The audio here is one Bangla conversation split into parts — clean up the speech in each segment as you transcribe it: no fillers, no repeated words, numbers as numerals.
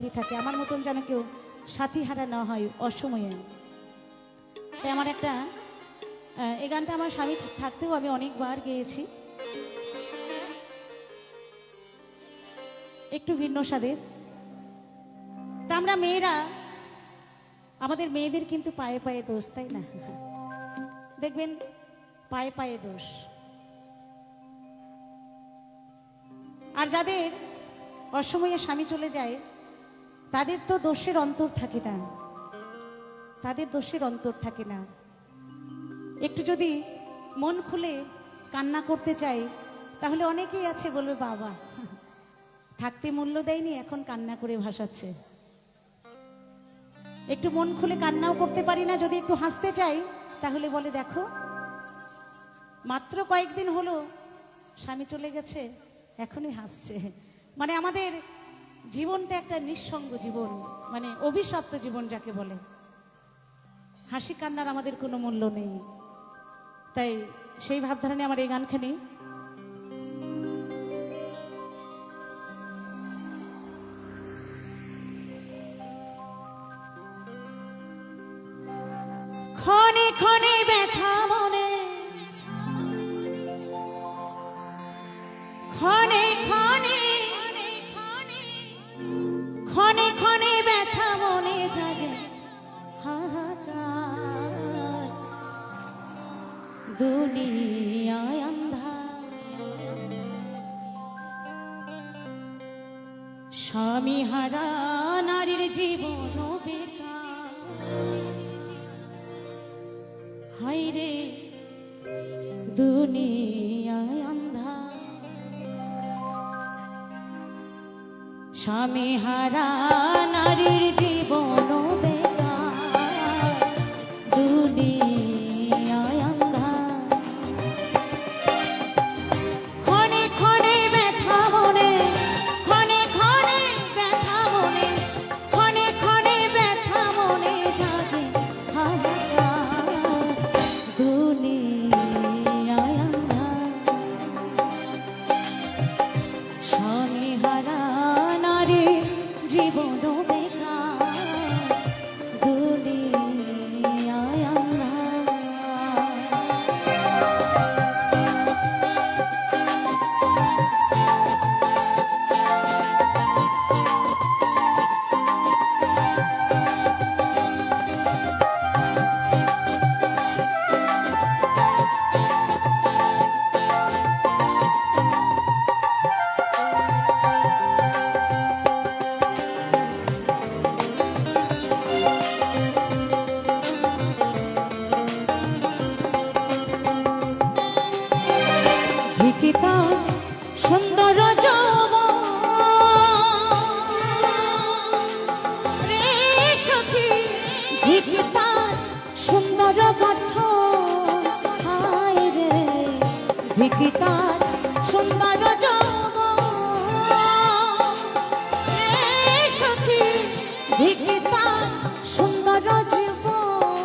থাকে আমার মতন যেন কেউ সাথী হারা না হয় অসময়ে। তাই আমার একটা এই গানটা আমার স্বামী থাকতেও আমি অনেকবার গেয়েছি, একটু ভিন্ন স্বাদের। তা আমরা মেয়েরা, আমাদের মেয়েদের কিন্তু পায়ে পায়ে দোষ, তাই না? দেখবেন পায়ে পায়ে দোষ। আর যাদের অসময়ে স্বামী চলে যায় তাদের তো দোষের অন্তর থাকে না, তাদের দোষের অন্তর থাকে না। একটু যদি মন খুলে কান্না করতে চাই তাহলে অনেকেই আছে বলবে বাবা থাকতে মূল্য দেয়নি, এখন কান্না করে ভাসাচ্ছে। একটু মন খুলে কান্নাও করতে পারি না, যদি একটু হাসতে চাই তাহলে বলে দেখো মাত্র কয়েকদিন হলো স্বামী চলে গেছে এখনই হাসছে। মানে আমাদের জীবনটা একটা নিঃসঙ্গ জীবন, মানে অভিশপ্ত জীবন যাকে বলে। হাসি কান্নার আমাদের কোনো মূল্য নেই। তাই সেই ভাবধারা নিয়ে আমার এই গানখানি। ক্ষণে ক্ষণে ব্যথা মনে, ক্ষণে ক্ষণে ক্ষণে ক্ষণে ব্যথা মনে জাগে হাহাকার, দুনিয়ায় আন্ধার। স্বামী হারা নারীর জীবন বেকার, হায় রে দুনিয়ায় আন্ধার। স্বামী হারা নারীর জীবন বেকার, দুনিয়ায় আন্ধার। ক্ষণে ক্ষণে ব্যথা মনে, ক্ষণে ক্ষণে ব্যথা মনে, ক্ষণে ক্ষণে ব্যথা মনে জাগে হাহাকার, দুনিয়ায় আন্ধার। স্বামী হারা জীবন বেকার, দুনিয়ায় আন্ধার। সুন্দর রে সখী, ভিকিতার সুন্দর গঠন, হায় রে ভিকিতার সুন্দর রে সখী, ভিকিতার সুন্দর জীবন।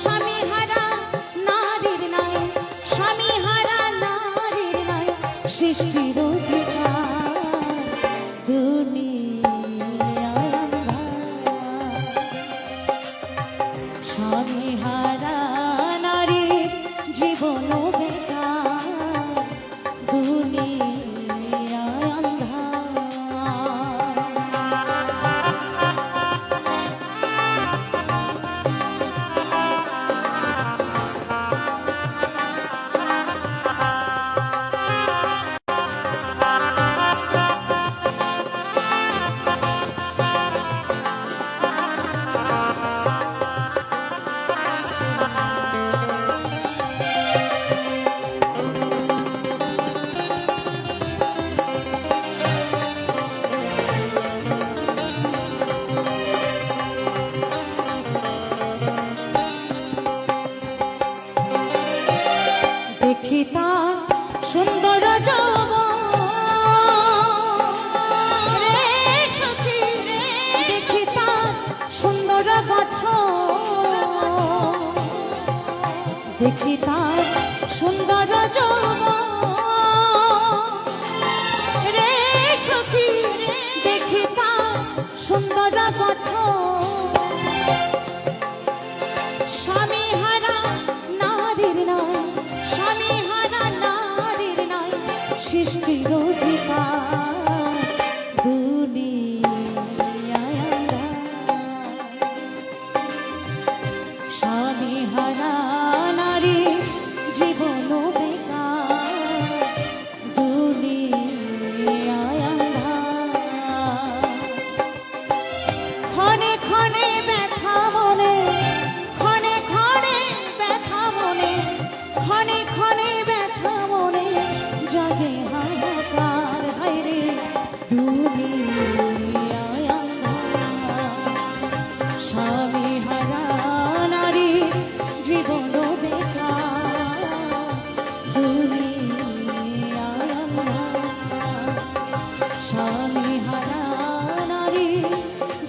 স্বামী হারা নারীর নাই, স্বামী হারা নারীর নাই সৃষ্টির অধিকার, দুনিয়ায় আন্ধার। স্বামী হারা নারীর জীবন বেকার, দুনিয়ায় আন্ধার। দেখি তার সুন্দর রে সখী, দেখি তার সুন্দর গঠন, দেখি তার সুন্দর রে সখী, দেখি তার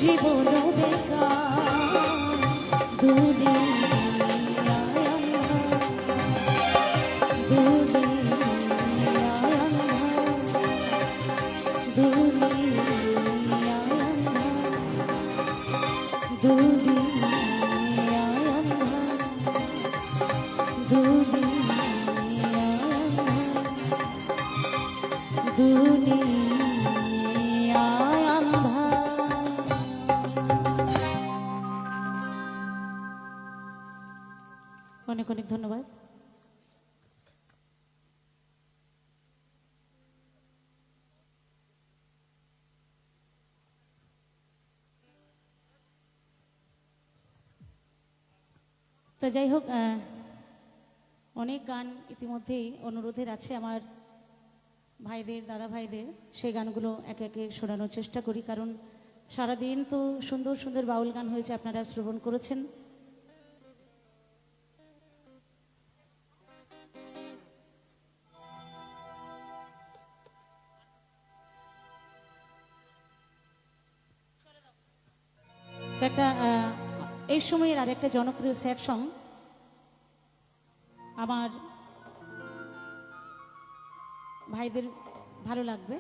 জীবন বেকার দুনিয়ায় আন্ধার, দুনিয়ায় আন্ধার, দুনিয়ায় আন্ধার, দুনিয়ায় আন্ধার, দুনিয়ায় আন্ধার। অনেক অনেক ধন্যবাদ। তো যাই হোক, অনেক গান ইতিমধ্যেই অনুরোধের আছে আমার ভাইদের, দাদা ভাইদের। সেই গানগুলো একে একে শোনানোর চেষ্টা করি, কারণ সারাদিন তো সুন্দর সুন্দর বাউল গান হয়েছে, আপনারা শ্রবণ করেছেন। একটা এই সময়ের আর একটা জনপ্রিয় স্যাড সং আমার ভাইদের ভালো লাগবে,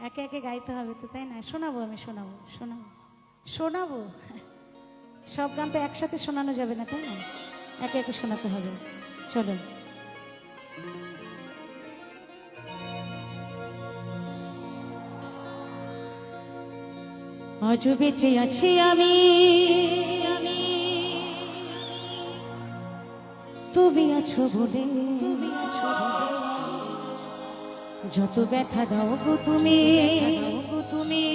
একে একে গাইতে হবে তো, তাই না? শোনাবো, আমি শোনাবো, শোনাবো, শোনাবো। সব গান তো একসাথে শোনানো যাবে না, তাই না? একে একে শোনাতে হবে। চলো। আজও বেঁচে আছি আমি, তুমি আছো বলে, তুমি আছো বলে। যত ব্যথা দাও গো তুমি, তুমি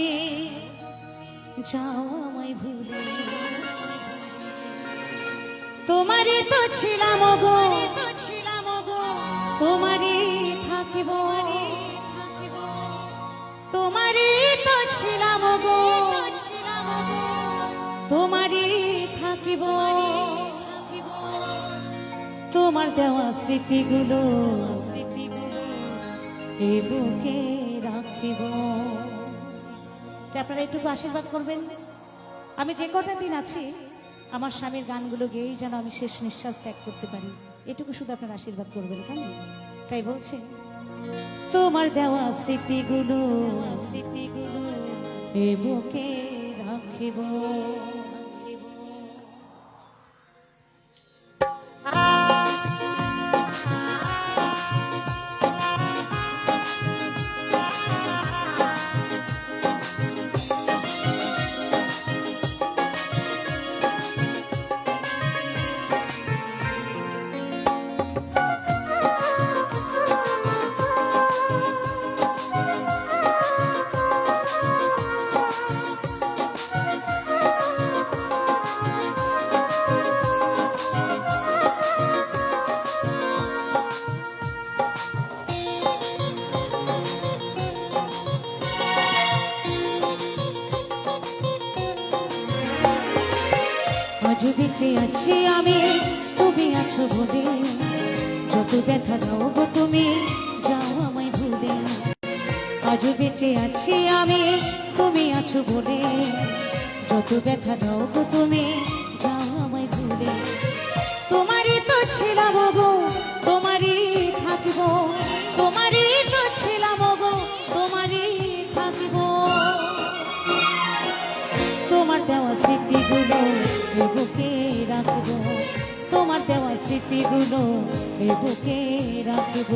যাও আমায় ভুলে। তোমারই তো ছিলাম গো, ছিলাম গো, তোমারই থাকিব, তোমারই তো ছিলাম গো, তোমারই থাকিব। তোমার দেওয়া স্মৃতিগুলো, স্মৃতিগুলো এ বুকে রাখিব। আপনারা একটু আশীর্বাদ করবেন। আমি যে কটা দিন আছি আমার স্বামীর গানগুলো গেয়েই যেন আমি শেষ নিঃশ্বাস ত্যাগ করতে পারি, এটুকু শুধু আপনারা আশীর্বাদ করবেন, কেমন? তাই বলছি, তোমার দেওয়া স্মৃতিগুলো, স্মৃতিগুলো এ বুকে রাখিব। আজও বেঁচে আছি আমি, তুমি আছো বলে। যত ব্যথা দাও গো তুমি, যাও আমায় ভুলে। আজও বেঁচে আছি আমি, তুমি আছো বলে। যত ব্যথা দাও গো তুমি, যাও আমায় ভুলে। তোমারই তো ছিলাম গো, তোমারই থাকিব, তোমারই তো ছিলাম গো, তোমারই থাকিব। তোমার দেওয়া স্মৃতিগুলো এ বুকে রাখব, তোমার দেওয়া স্মৃতিগুলো এ বুকে রাখব।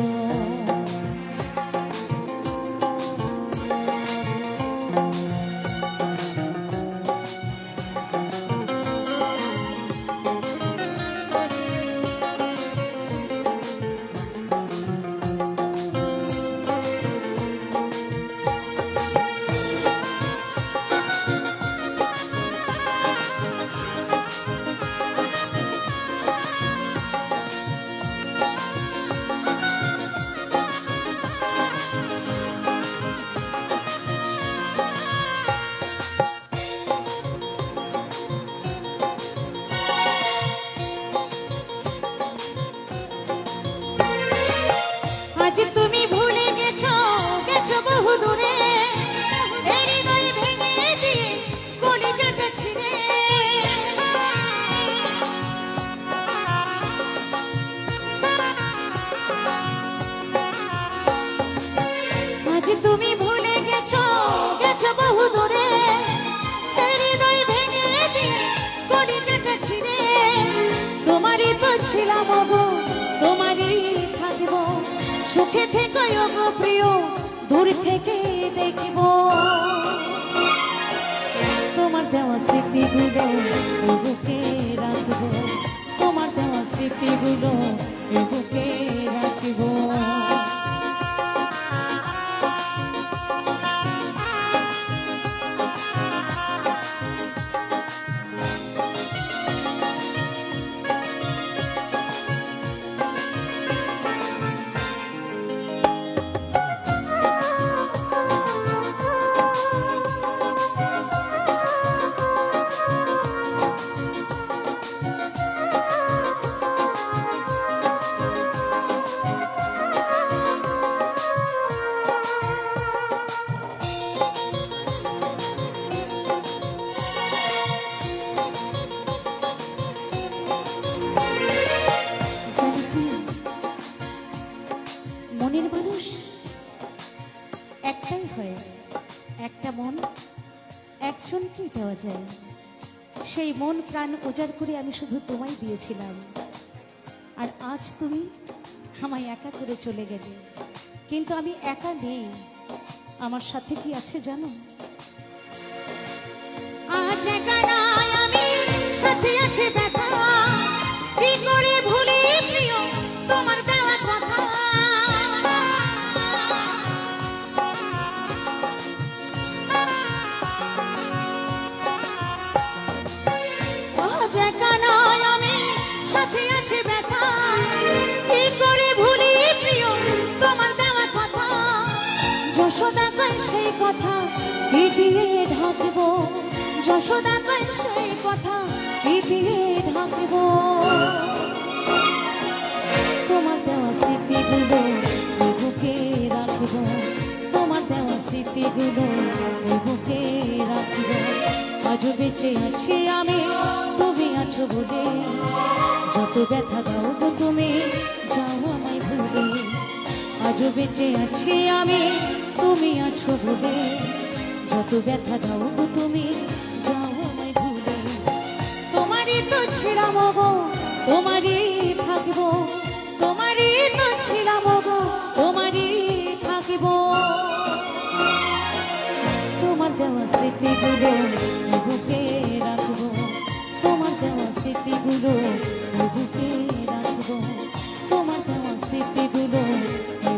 প্রিয় দূর থেকে দেখব তোমার দেওয়া স্মৃতিগুলো বুকে রাখব তোমার দেওয়া স্মৃতিগুলো বুকে রাখব মনের মানুষ একটাই হয়, একটা মন একজনকেই দেওয়া যায়। সেই মন প্রাণ উজাড় করে আমি শুধু তোমায় দিয়েছিলাম, আর আজ তুমি আমায় একা করে চলে গেলে। কিন্তু আমি একা নেই, আমার সাথে কি আছে জানো? আজ একা নাই আমি, সাথে আছে ব্যথা। কি করে ভুলি প্রিয় তোমার দেওয়া কথা? আজ একা নাই আমি, সাথে আছে ব্যথা। কি করে ভুলি প্রিয় তোমার দেওয়া কথা? যশোদা কয় সেই কথা কি দিয়ে ঢাকবো? যশোদা কয় সেই কথা কি দিয়ে ঢাকবো? তোমার দেওয়া স্মৃতিগুলো বুকে রাখবো, তোমার দেওয়া স্মৃতিগুলো বুকে রাখবো। আজও বেঁচে আছি আমি, তুমি আছো বলে। যত ব্যথা দাও গো তুমি, যাও আমায় ভুলে। আজও বেঁচে আছি আমি, তুমি আছো বলে। যত ব্যথা দাও গো তুমি, যাও আমায় ভুলে। তোমারই তো ছিলাম গো, তোমারই থাকবো। তোমারই তো ছিলাম গো, তোমারই থাকবো। তোমার দেওয়া স্মৃতিগুলো বুকে রাখবো, তোমার দেওয়া স্মৃতিগুলো বুকে রাখবো। তোমার দেওয়া স্মৃতিগুলো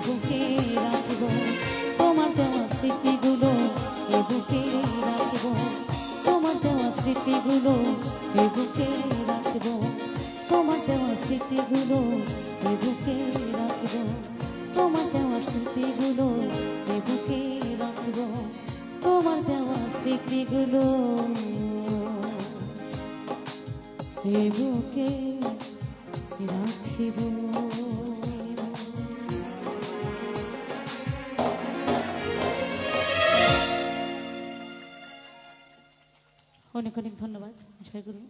বুকে রাখবো, তোমার দেওয়া স্মৃতিগুলো বুকে রাখবো। তোমার দেওয়া স্মৃতিগুলো বুকে রাখবো, তোমার দেওয়া স্মৃতিগুলো বুকে রাখবো। তোমার দেওয়া স্মৃতিগুলো বুকে রাখবো, তোমার দেওয়া স্মৃতিগুলো বুকে রাখিব। অনেক অনেক ধন্যবাদ। জয় গুরু।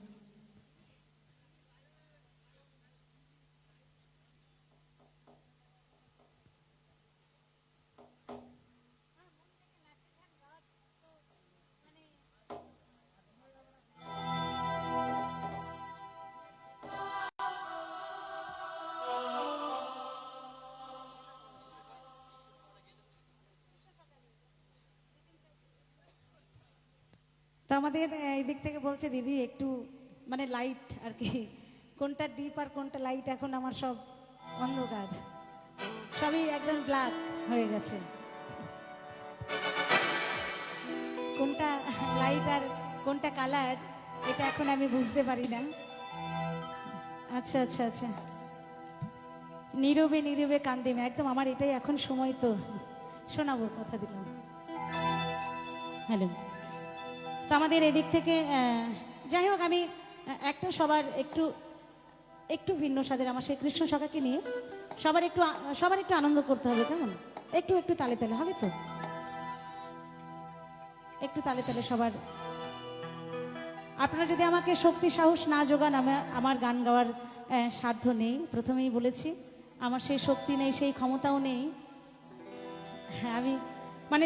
তো আমাদের এই দিক থেকে বলছে দিদি একটু মানে লাইট আর কি, কোনটা ডিপ আর কোনটা লাইট এখন আমার সব অন্ধকার, সবই একদম ব্ল্যাক হয়ে গেছে। কোনটা লাইট আর কোনটা কালার এটা এখন আমি বুঝতে পারি না। আচ্ছা আচ্ছা আচ্ছা, নীরবে নীরবে কান্দিমে, একদম আমার এটাই এখন সময়, তো শোনাবো, কথা দিলাম। হ্যালো। তো আমাদের এদিক থেকে যাই হোক, আমি একটা সবার একটু একটু ভিন্ন স্বাদের আমার সেই কৃষ্ণ সখাকে নিয়ে সবার একটু আনন্দ করতে হবে, কেমন? একটু একটু তালে তালে হবে তো, একটু তালে তালে সবার। আপনারা যদি আমাকে শক্তি সাহস না যোগান, আমার গান গাওয়ার সাধ্য নেই। প্রথমেই বলেছি আমার সেই শক্তি নেই, সেই ক্ষমতাও নেই। হ্যাঁ, আমি